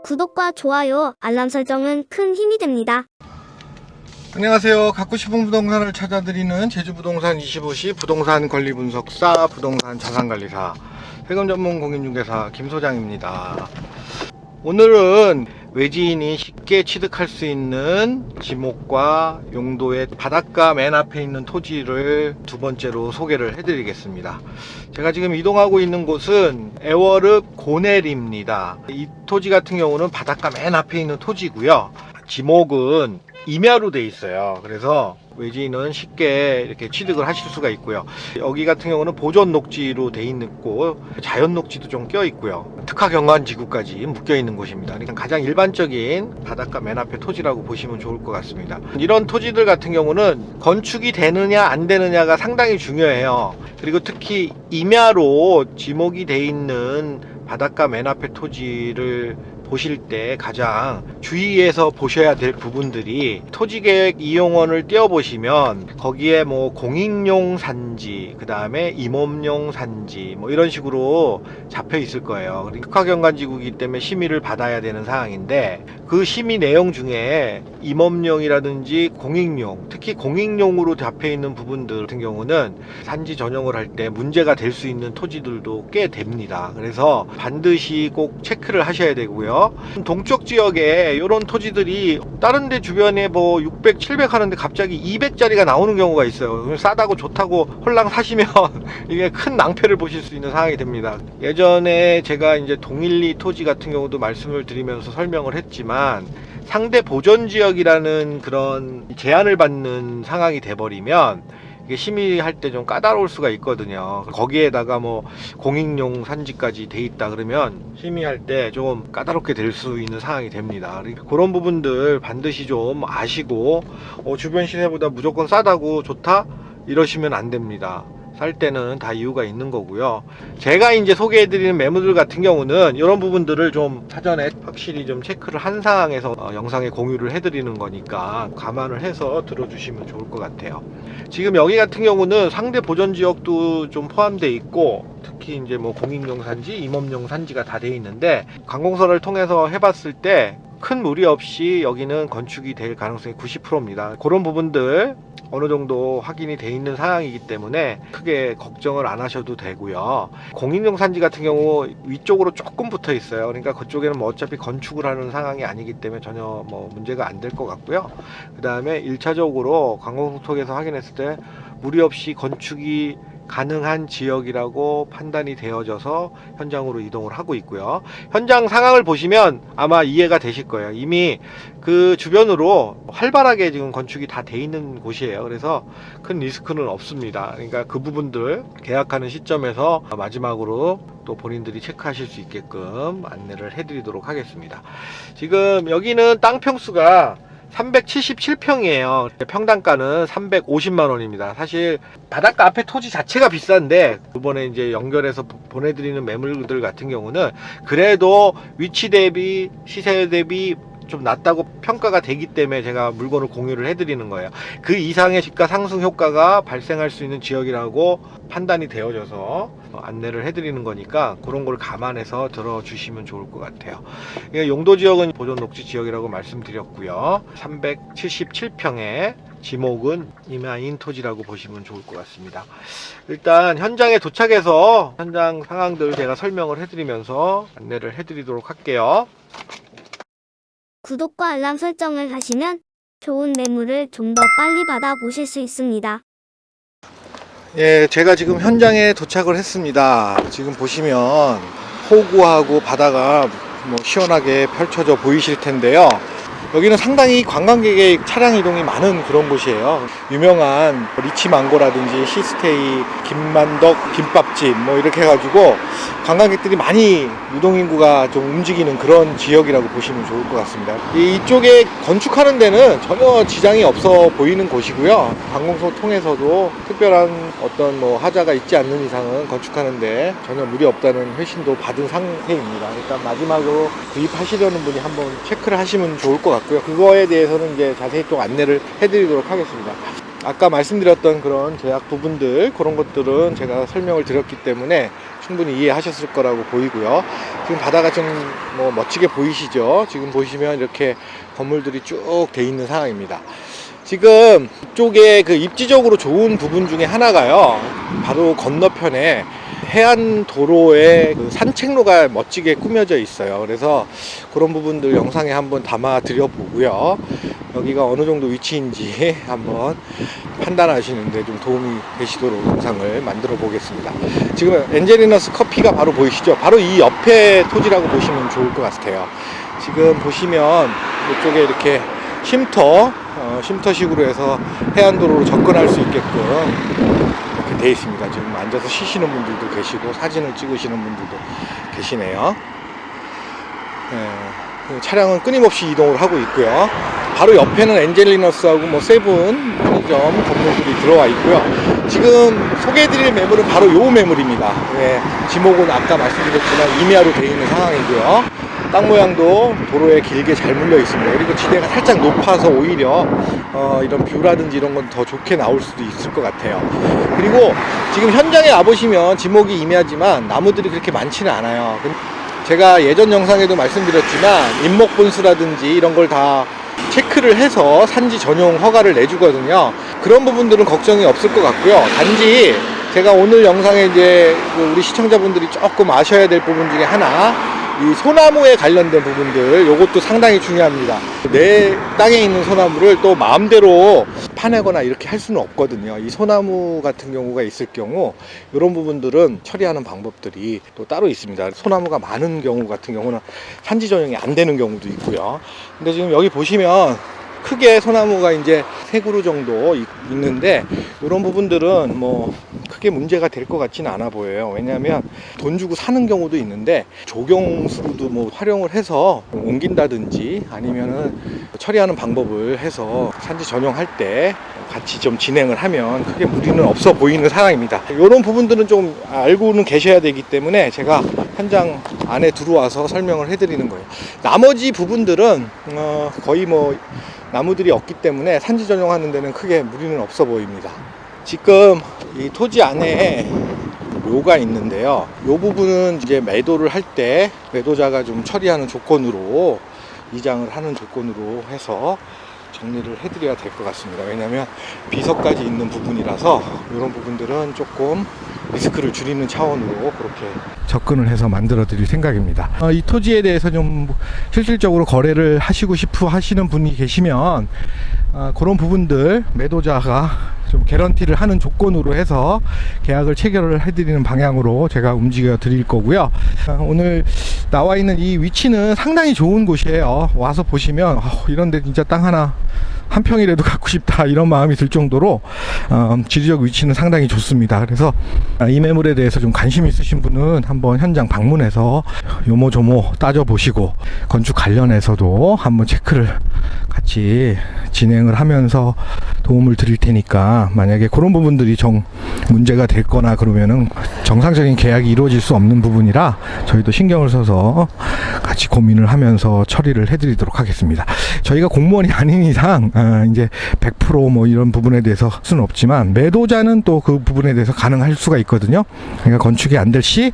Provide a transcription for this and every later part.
구독과 좋아요, 알람 설정은 큰 힘이 됩니다. 안녕하세요. 갖고 싶은 부동산을 찾아드리는 제주부동산 25시 부동산 권리분석사 부동산 자산관리사 세금 전문 공인중개사 김소장입니다. 오늘은 외지인이 쉽게 취득할 수 있는 지목과 용도의 바닷가 맨 앞에 있는 토지를 두 번째로 소개를 해드리겠습니다. 제가 지금 이동하고 있는 곳은 애월읍 고넬입니다. 이 토지 같은 경우는 바닷가 맨 앞에 있는 토지고요. 지목은 임야로 돼 있어요. 그래서 외지인은 쉽게 이렇게 취득을 하실 수가 있고요. 여기 같은 경우는 보존 녹지로 돼 있고 자연 녹지도 좀 껴 있고요. 특화 경관지구까지 묶여 있는 곳입니다. 그러니까 가장 일반적인 바닷가 맨 앞에 토지라고 보시면 좋을 것 같습니다. 이런 토지들 같은 경우는 건축이 되느냐 안 되느냐가 상당히 중요해요. 그리고 특히 임야로 지목이 돼 있는 바닷가 맨 앞에 토지를 보실 때 가장 주의해서 보셔야 될 부분들이 토지계획 이용원을 띄워보시면 거기에 뭐 공익용 산지, 그 다음에 임업용 산지 뭐 이런 식으로 잡혀 있을 거예요. 특화경관지구이기 때문에 심의를 받아야 되는 사항인데 그 심의 내용 중에 임업용이라든지 공익용, 특히 공익용으로 잡혀 있는 부분들 같은 경우는 산지 전용을 할 때 문제가 될 수 있는 토지들도 꽤 됩니다. 그래서 반드시 꼭 체크를 하셔야 되고요. 동쪽 지역에 이런 토지들이 다른 데 주변에 뭐 600, 700 하는데 갑자기 200짜리가 나오는 경우가 있어요. 싸다고 좋다고 홀랑 사시면 이게 큰 낭패를 보실 수 있는 상황이 됩니다. 예전에 제가 이제 동일리 토지 같은 경우도 말씀을 드리면서 설명을 했지만 상대 보존 지역이라는 그런 제한을 받는 상황이 돼버리면 이게 심의할 때 좀 까다로울 수가 있거든요. 거기에다가 뭐 공익용 산지까지 돼 있다 그러면 심의할 때 좀 까다롭게 될 수 있는 상황이 됩니다. 그런 부분들 반드시 좀 아시고 주변 시세보다 무조건 싸다고 좋다 이러시면 안 됩니다. 살 때는 다 이유가 있는 거고요. 제가 이제 소개해드리는 매물들 같은 경우는 이런 부분들을 좀 사전에 확실히 좀 체크를 한 상황에서 영상에 공유를 해드리는 거니까 감안을 해서 들어주시면 좋을 것 같아요. 지금 여기 같은 경우는 상대 보존 지역도 좀 포함되어 있고 특히 이제 뭐 공익용 산지, 임업용 산지가 다 돼 있는데 관공서를 통해서 해봤을 때 큰 무리 없이 여기는 건축이 될 가능성이 90%입니다. 그런 부분들 어느 정도 확인이 돼 있는 상황이기 때문에 크게 걱정을 안 하셔도 되고요. 공익용 산지 같은 경우 위쪽으로 조금 붙어 있어요. 그러니까 그쪽에는 뭐 어차피 건축을 하는 상황이 아니기 때문에 전혀 뭐 문제가 안 될 것 같고요. 그 다음에 1차적으로 관공서 통해서 확인했을 때 무리 없이 건축이 가능한 지역이라고 판단이 되어져서 현장으로 이동을 하고 있고요. 현장 상황을 보시면 아마 이해가 되실 거예요. 이미 그 주변으로 활발하게 지금 건축이 다 돼 있는 곳이에요. 그래서 큰 리스크는 없습니다. 그러니까 그 부분들 계약하는 시점에서 마지막으로 또 본인들이 체크하실 수 있게끔 안내를 해드리도록 하겠습니다. 지금 여기는 땅 평수가 377평이에요. 평당가는 350만원입니다. 사실 바닷가 앞에 토지 자체가 비싼데 이번에 이제 연결해서 보내드리는 매물들 같은 경우는 그래도 위치 대비 시세 대비 좀 낮다고 평가가 되기 때문에 제가 물건을 공유를 해드리는 거예요. 그 이상의 시가 상승 효과가 발생할 수 있는 지역이라고 판단이 되어져서 안내를 해드리는 거니까 그런 걸 감안해서 들어주시면 좋을 것 같아요. 용도 지역은 보존 녹지 지역이라고 말씀드렸고요. 377평에 지목은 임야인 토지라고 보시면 좋을 것 같습니다. 일단 현장에 도착해서 현장 상황들 제가 설명을 해드리면서 안내를 해드리도록 할게요. 구독과 알람 설정을 하시면 좋은 매물을 좀 더 빨리 받아보실 수 있습니다. 예, 제가 지금 현장에 도착을 했습니다. 지금 보시면 호구하고 바다가 뭐 시원하게 펼쳐져 보이실 텐데요. 여기는 상당히 관광객의 차량 이동이 많은 그런 곳이에요. 유명한 리치망고라든지 시스테이, 김만덕 김밥집 뭐 이렇게 해가지고 관광객들이 많이 유동인구가 좀 움직이는 그런 지역이라고 보시면 좋을 것 같습니다. 이쪽에 건축하는 데는 전혀 지장이 없어 보이는 곳이고요. 관공서 통해서도 특별한 어떤 뭐 하자가 있지 않는 이상은 건축하는데 전혀 무리 없다는 회신도 받은 상태입니다. 일단 마지막으로 구입하시려는 분이 한번 체크를 하시면 좋을 것 같고요. 그거에 대해서는 이제 자세히 또 안내를 해드리도록 하겠습니다. 아까 말씀드렸던 그런 제약 부분들, 그런 것들은 제가 설명을 드렸기 때문에 충분히 이해하셨을 거라고 보이고요. 지금 바다가 좀 멋지게 보이시죠? 지금 보시면 이렇게 건물들이 쭉 돼 있는 상황입니다. 지금 이쪽에 그 입지적으로 좋은 부분 중에 하나가요, 바로 건너편에 해안 도로에 그 산책로가 멋지게 꾸며져 있어요. 그래서 그런 부분들 영상에 한번 담아 드려 보고요. 여기가 어느 정도 위치인지 한번 판단하시는데 좀 도움이 되시도록 영상을 만들어 보겠습니다. 지금 엔젤리너스 커피가 바로 보이시죠? 바로 이 옆에 토지라고 보시면 좋을 것 같아요. 지금 보시면 이쪽에 이렇게 쉼터식으로 해서 해안도로로 접근할 수 있게끔 이렇게 되어 있습니다. 지금 앉아서 쉬시는 분들도 계시고 사진을 찍으시는 분들도 계시네요. 차량은 끊임없이 이동을 하고 있고요. 바로 옆에는 엔젤리너스하고 세븐 편의점 건물들이 들어와 있고요. 지금 소개해드릴 매물은 바로 요 매물입니다. 지목은 아까 말씀드렸지만 임야로 되어 있는 상황이고요. 땅 모양도 도로에 길게 잘 물려 있습니다. 그리고 지대가 살짝 높아서 오히려 이런 뷰라든지 이런 건 더 좋게 나올 수도 있을 것 같아요. 그리고 지금 현장에 와보시면 지목이 임야지만 나무들이 그렇게 많지는 않아요. 제가 예전 영상에도 말씀드렸지만 인목분수라든지 이런 걸 다 체크를 해서 산지 전용 허가를 내주거든요. 그런 부분들은 걱정이 없을 것 같고요. 단지 제가 오늘 영상에 이제 우리 시청자분들이 조금 아셔야 될 부분 중에 하나, 이 소나무에 관련된 부분들, 요것도 상당히 중요합니다. 내 땅에 있는 소나무를 또 마음대로 파내거나 이렇게 할 수는 없거든요. 이 소나무 같은 경우가 있을 경우 이런 부분들은 처리하는 방법들이 또 따로 있습니다. 소나무가 많은 경우 같은 경우는 산지 전용이 안 되는 경우도 있고요. 근데 지금 여기 보시면 크게 소나무가 이제 3그루 정도 있는데 이런 부분들은 크게 문제가 될 것 같지는 않아 보여요. 왜냐하면 돈 주고 사는 경우도 있는데 조경수로도 활용을 해서 옮긴다든지 아니면은 처리하는 방법을 해서 산지 전용할 때 같이 좀 진행을 하면 크게 무리는 없어 보이는 상황입니다. 이런 부분들은 좀 알고는 계셔야 되기 때문에 제가 현장 안에 들어와서 설명을 해드리는 거예요. 나머지 부분들은 거의 나무들이 없기 때문에 산지 전용하는 데는 크게 무리는 없어 보입니다. 지금 이 토지 안에 묘가 있는데요. 이 부분은 이제 매도를 할 때 매도자가 좀 처리하는 조건으로, 이장을 하는 조건으로 해서 정리를 해드려야 될 것 같습니다. 왜냐하면 비석까지 있는 부분이라서 이런 부분들은 조금 리스크를 줄이는 차원으로 그렇게 접근을 해서 만들어 드릴 생각입니다. 이 토지에 대해서 좀 실질적으로 거래를 하시고 싶어 하시는 분이 계시면 그런 부분들 매도자가 좀 개런티를 하는 조건으로 해서 계약을 체결을 해드리는 방향으로 제가 움직여 드릴 거고요. 오늘 나와 있는 이 위치는 상당히 좋은 곳이에요. 와서 보시면 이런데 진짜 땅 하나 한 평이라도 갖고 싶다 이런 마음이 들 정도로 지리적 위치는 상당히 좋습니다. 그래서 이 매물에 대해서 좀 관심 있으신 분은 한번 현장 방문해서 요모조모 따져보시고 건축 관련해서도 한번 체크를 같이 진행을 하면서 도움을 드릴 테니까, 만약에 그런 부분들이 문제가 됐거나 그러면은 정상적인 계약이 이루어질 수 없는 부분이라 저희도 신경을 써서 같이 고민을 하면서 처리를 해드리도록 하겠습니다. 저희가 공무원이 아닌 이상 이제 100% 이런 부분에 대해서 할 수는 없지만 매도자는 또 그 부분에 대해서 가능할 수가 있거든요. 그러니까 건축이 안 될 시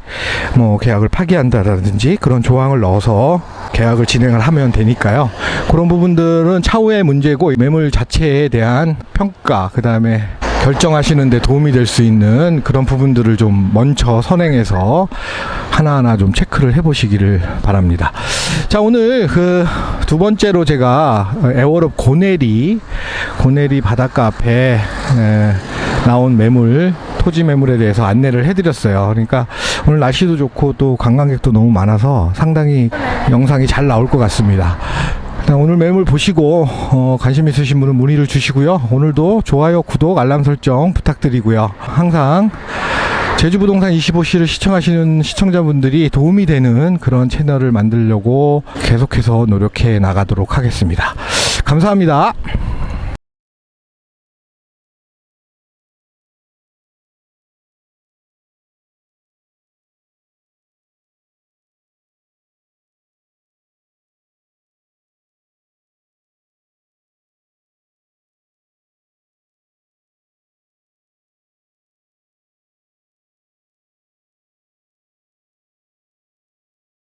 계약을 파기한다든지 그런 조항을 넣어서 계약을 진행을 하면 되니까요. 그런 부분들은 차후의 문제고, 매물 자체에 대한 평가, 그 다음에 결정하시는 데 도움이 될 수 있는 그런 부분들을 좀 먼저 선행해서 하나하나 좀 체크를 해 보시기를 바랍니다. 자, 오늘 그 두 번째로 제가 애월읍 고내리 바닷가 앞에 나온 토지 매물에 대해서 안내를 해드렸어요. 그러니까 오늘 날씨도 좋고 또 관광객도 너무 많아서 상당히 영상이 잘 나올 것 같습니다. 오늘 매물 보시고 관심 있으신 분은 문의를 주시고요. 오늘도 좋아요, 구독, 알람 설정 부탁드리고요. 항상 제주부동산 25시를 시청하시는 시청자분들이 도움이 되는 그런 채널을 만들려고 계속해서 노력해 나가도록 하겠습니다. 감사합니다.